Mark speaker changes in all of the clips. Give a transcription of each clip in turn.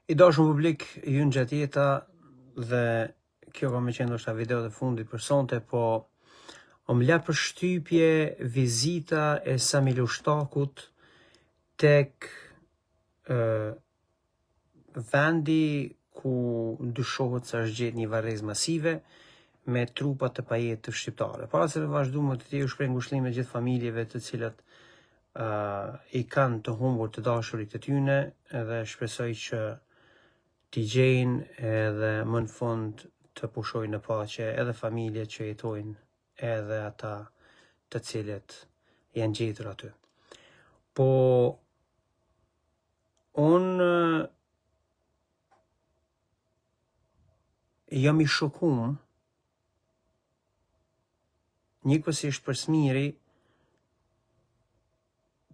Speaker 1: I dashur publik, ju në gjatë jeta dhe kjo ka me qenë ndoshta video të fundit për sonte, po më la për shtypje vizita e Sami Lushtakut tek vendi ku dyshohet se është gjetë një varrezë masive me trupa të pajetëve shqiptare. Para se të vazhdojmë të ju shpreh ngushëllime gjithë familjeve të cilat i kanë të humbur të dashurit të tyne, edhe shpresoj që t'i gjejnë edhe më në fund të pushojnë në paqe edhe familjet që jetojnë edhe ata të cilët janë gjetur aty. Po unë jam i shokuar njëkohësisht për smiri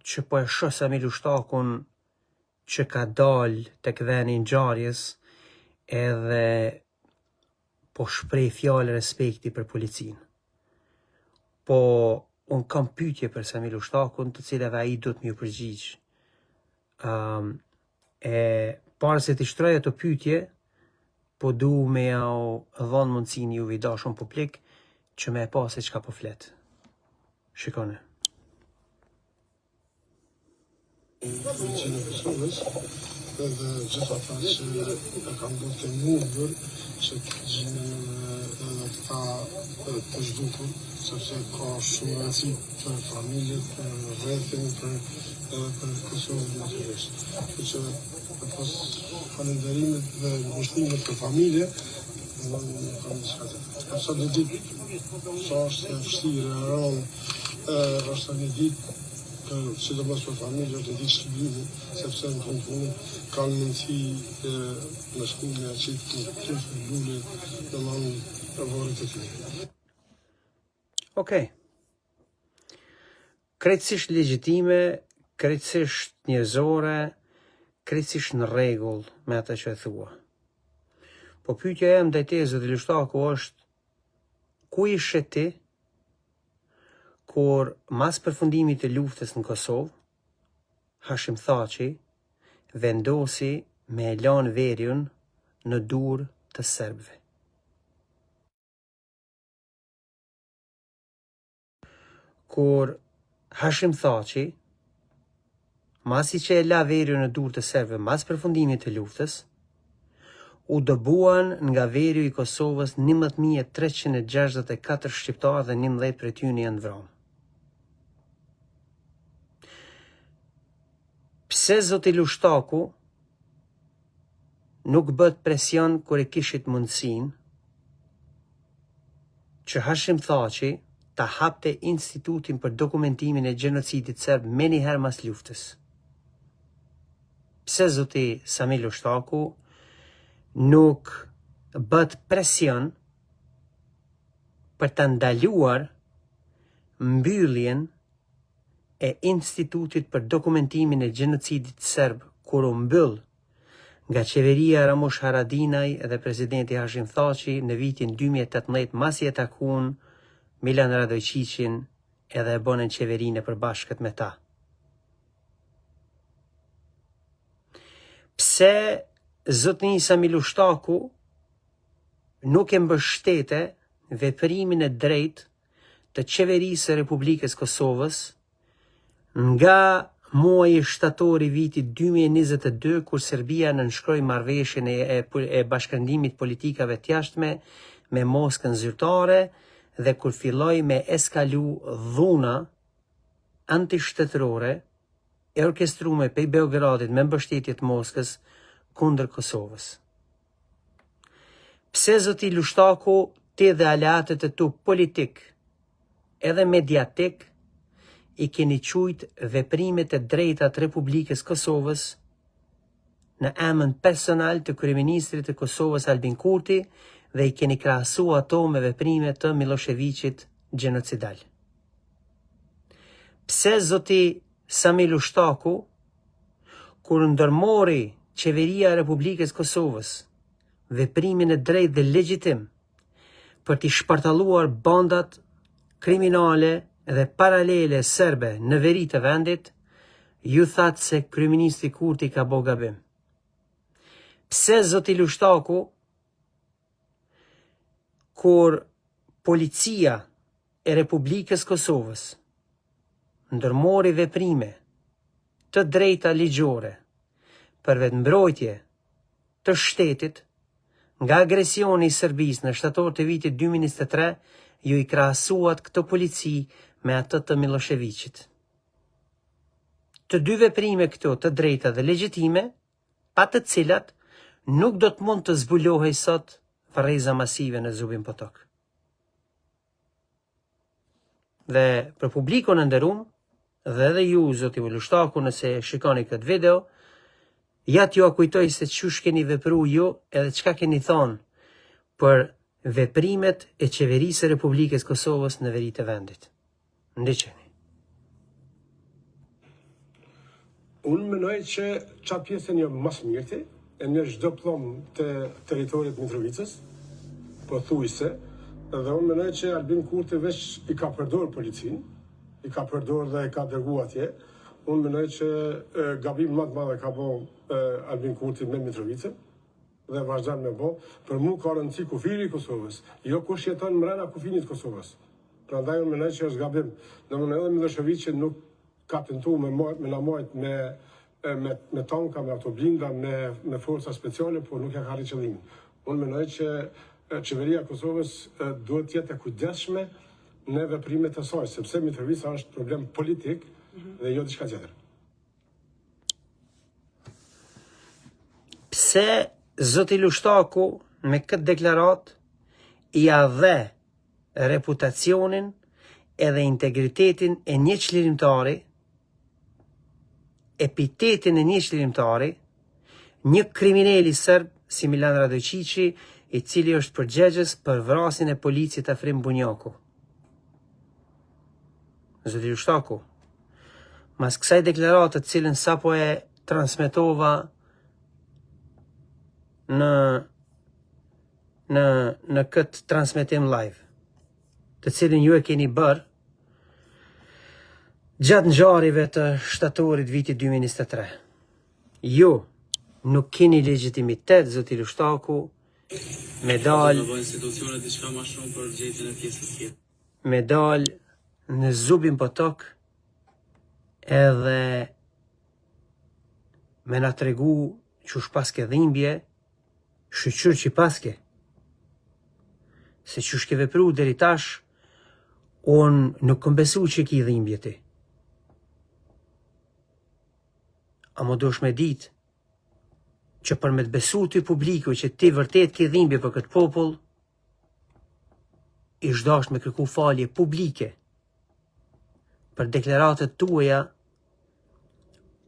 Speaker 1: që po e shoh Sami Lushtakun që ka dalë tek veni i ngjarjes edhe po shpreh fjalë respekti për policinë. Po unë kam pyetje për Sami Lushtakun, të cilave ai do të më përgjigj. Para se t'i shtroj ato pyetje, po du me jau dhënë mundësinë juve i dashur publik që me e pa se çka po flet. Shikoni.
Speaker 2: Fuqinë e personës edhe gjitha ata që e kanë bërë të mundur që të gjinë edhe këta të zhdukur, sepse ka shumë rëndësi për familjet, për rrethin, për Kosovën natyrisht. Kështu që pas falënderimit dhe ngushëllimit për familje, unë kam diçka të them. Sa një ditë sa është e vështirë e rrallë, është një ditë sidomos për familje të ditë shkëllimi, sepse në fund punë kanë mundësi në shkullin e qitë në qështë në lule në manë e vorit të tyre.
Speaker 1: Okej. Krejtësisht legjitime, krejtësisht njerëzore, krejtësisht në rregull me atë që e thua. Po pyetja e ndaj te Zoti Lushtaku është, ku ishe ti kur mas përfundimit të luftës në Kosovë, Hashim Thaçi vendosi me e lanë Veriun në dorë të serbëve? Kur Hashim Thaçi, masi që e la Veriun në dorë të serbëve mas përfundimit të luftës, u dëbuan nga Veriu i Kosovës 11.364 shqiptarë dhe 11 prej tyre janë vrarë. Pse Zoti Lushtaku nuk bët presion kur e kishit mundësinë që Hashim Thaçi ta hapte institutin për dokumentimin e gjenocidit serb me njëherë mas luftës? Pse Zoti Sami Lushtaku nuk bët presion për të ndaluar mbylljen e institutit për dokumentimin e gjenocidit serb, kur u mbyll nga qeveria Ramush Haradinaj dhe presidenti Hashim Thaçi në vitin 2018, masi e takuan Milan Radojqićin edhe e bonën qeverinë e përbashkët me ta. Pse zotëni Sami Lushtaku nuk e mbështete veprimin e drejtë të qeverisë së Republikës Kosovës nga muaji shtatori vitit 2022, kur Serbia nënshkroi marrëveshjen e bashkëndimit politikave të jashtme me Moskën zyrtare dhe kur filloi me eskalu dhuna antishtëtërore e orkestruar pej Beogradit me mbështetje të Moskës kundër Kosovës. Pse Zoti Lushtaku ti dhe aleatët e tu politik edhe mediatik i keni qujt veprimet e drejta të Republikës Kosovës në emën personal të kryeministrit të Kosovës Albin Kurti dhe i keni krahasu ato me veprimet të Miloševićit gjenocidal? Pse Zoti Sami Lushtaku, kur ndërmori qeveria e Republikës Kosovës veprimin e drejtë dhe legjitim për t'i shpartalluar bandat kriminale dhe paralele serbe në veri të vendit, ju thatë se kryeministri Kurti ka bo gabim? pse zoti Lushtaku, kur policia e Republikës Kosovës ndërmori veprime të drejta ligjore për vetëmbrojtje të shtetit nga agresioni i Serbisë në shtator të vitit 2023, ju i krahasuat këtë polici me atë të Miloševićit. Të dy veprime këto të drejta dhe legjitime, pa të cilat nuk do të mund të zbulohej sot varreza masive në Zubin Potok. Dhe për publikun e nderuar, dhe edhe ju, zoti Lushtaku, nëse shikoni këtë video, ja t'ju kujtoj se çush keni vepru ju edhe çka keni thonë për veprimet e qeverisë së Republikës Kosovës në veri të vendit. Ndiqeni.
Speaker 2: Unë menoj që qatë pjesën jo mas mirëti, e në çdo plom të teritorit Mitrovicës, po thujse, dhe unë menoj që Albin Kurti veç i ka përdor policin, i ka përdor dhe i ka dërgu atje. Unë menoj që gabim më të madhe ka bo Albin Kurti me Mitrovicën, dhe vazhdan me bo. Për mu ka rëndësi kufiri i Kosovës, jo kush jeton mrena kufinit Kosovës. Prandaj unë menoj që është gabim. Në edhe Miloševići nuk ka tentu me na mojt me tanka, me autoblinda, me forca speciale, por nuk ja ka rri qëllimin. Unë menoj që qeveria Kosovës duhet të jetë e kujdesshme në veprimet e saj, sepse Mitrovica është problem politik dhe jo diçka tjetër.
Speaker 1: Pse zoti Lushtaku me këtë deklarat i adhe reputacionin edhe integritetin e një çlirimtari, epitetin e një çlirimtari, një kriminali serb si Milan Radojići, i cili është përgjegjës për vrasjen e policit Afrim Bunjaku. Zoti Lushtaku, mas kësaj deklarate të cilën sapo e transmetova në këtë transmetim live, të cilin ju e keni bërë gjatë ngjarjeve të shtatorit vitit 2023. Ju nuk keni legjitimitet, zoti Lushtaku, me dal në Zubin Potok edhe me na tregu që paske dhimbje, shqyqyr që paske. Se që shke vepru deri tash, unë nuk këm besu që ki dhimbje ti. A më dosh me dit që për me të besu të publiku që ti vërtet ki dhimbje për këtë popull, i shdash me kërku falje publike për deklaratet tuaja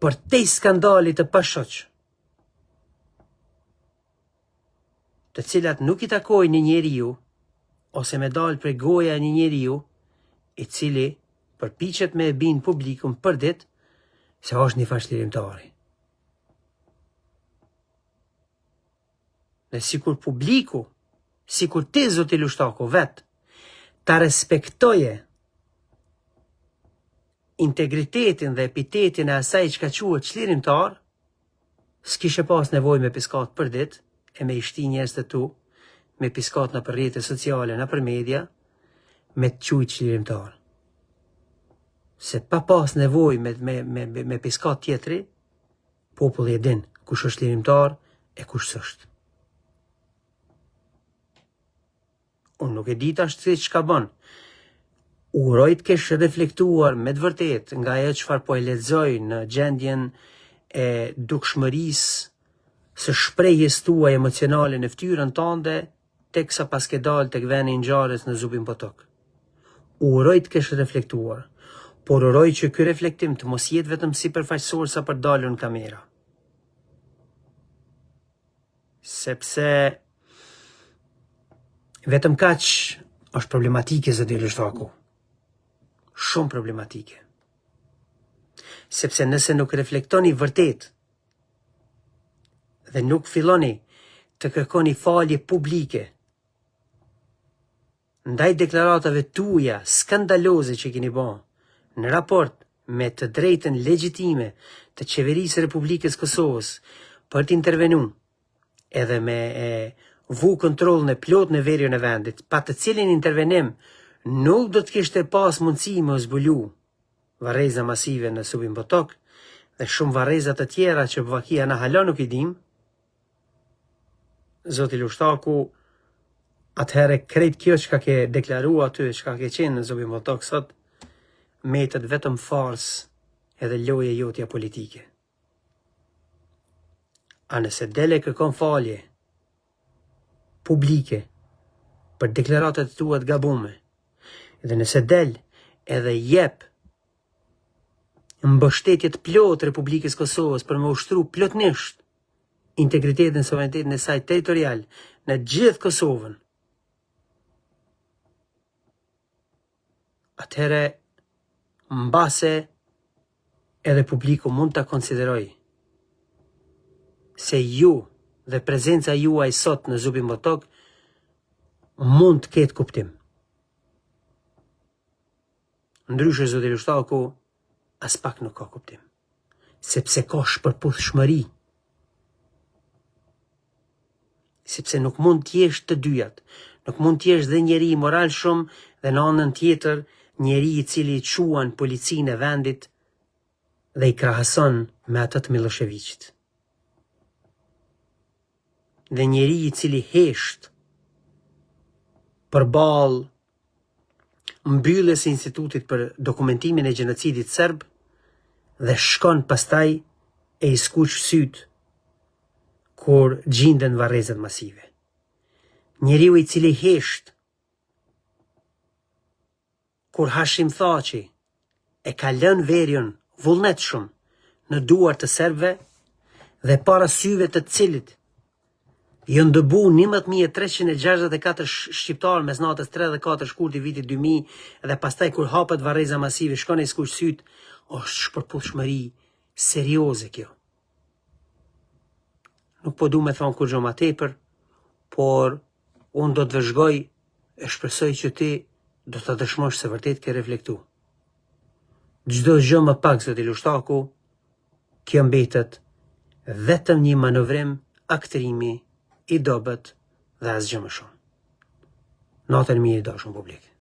Speaker 1: për te skandalit të pashoq, të cilat nuk i takoj një njeriu, ose me dalë për goja një njeriu, i cili përpiqet me e bin publikun për dit, se është një fashlirimtari. Dhe sikur publiku, sikur ti zoti Lushtaku vet, ta respektoje integritetin dhe epitetin e asaj që ka quhet çlirimtar, s'kishe pas nevojë me piskat për dit, e me i shti njerëz të tu, me piskat në për rrjete sociale, në për media, me të quajt çlirimtar. Se pa pas nevojë me piskat tjetri, populli e din kush është çlirimtar e kush s'është. Unë nuk e di tash se çka bën. Uroj të kesh reflektuar me të vërtet nga ajo çfarë po e lexoj në gjendjen e dukshmërisë së shprehjes tuaj emocionale në fytyrën tënde, teksa pas ke dalë tek veni i ngjarjes në Zubin Potok. Uroj të kesh reflektuar, por uroj që ky reflektim të mos jetë vetëm sipërfaqësor sa për dalur në kamera. Sepse vetëm kaq është problematike zoti Lushtaku. Shumë problematike. Sepse nëse nuk reflektoni vërtet dhe nuk filloni të kërkoni falje publike ndaj deklaratave tuaja skandaloze që keni bën në raport me të drejtën legjitime të qeverisë së Republikës Kosovës për të intervenu edhe me vu kontrollin e plot në veriun e vendit, pa të cilin intervenim nuk do të kishte pas mundësi me zbulu varreza masive në Subin Potok dhe shumë varreza të tjera që Vakia na hala nuk I dim. Zoti Lushtaku atëherë krejt kjo që ka ke deklaru aty, që ka ke qenë në Subin Potok sot, metet vetëm fars edhe loje jotja politike. A nëse dele kërkon falje publike për deklaratat e tua të gabume, dhe nëse del edhe jep mbështetjet plot Republikës Kosovës për me ushtru plotnisht integritetin dhe suverenitetin e saj territorial në gjithë Kosovën, atëherë mbase edhe publiku mund ta konsideroj se ju dhe prezenca juaj sot në Zubin Potok mund të ketë kuptim. Ndryshe zoti Lushtaku as pak nuk ka kuptim, sepse ka shpërputhshmëri, sepse nuk mund t'jesh të dyjat, nuk mund t'jesh dhe njeri I moral shumë dhe në anën tjetër njeri I cili quan policinë e vendit dhe I krahason me atë të Miloševićit. Dhe njeri I cili hesht përballë mbylljes së institutit për dokumentimin e gjenocidit serb dhe shkon pastaj e I skuq syt kur gjinden varrezat masive. Njeriu I cili hesht kur Hashim Thaçi e ka lënë veriun vullnetshëm në duart të serbëve dhe para syve të cilit jënë dëbu 11.364 shqiptarë mes natës 3 dhe 4 shkurti vitit 2000 dhe pastaj kur hapet varreza masive shkon e skuq syt, është shpërputhshmëri serioze kjo. Nuk po du me thonë kur gjo ma tepër, por unë do të vëzhgoj e shpresoj që ti do të dëshmosh se vërtet ke reflektu. Çdo gjë më pak zoti Lushtaku, kjo mbetet vetëm një manovrim aktrimi I dobët dhe asgjë më shumë. Natën mirë dashur publik.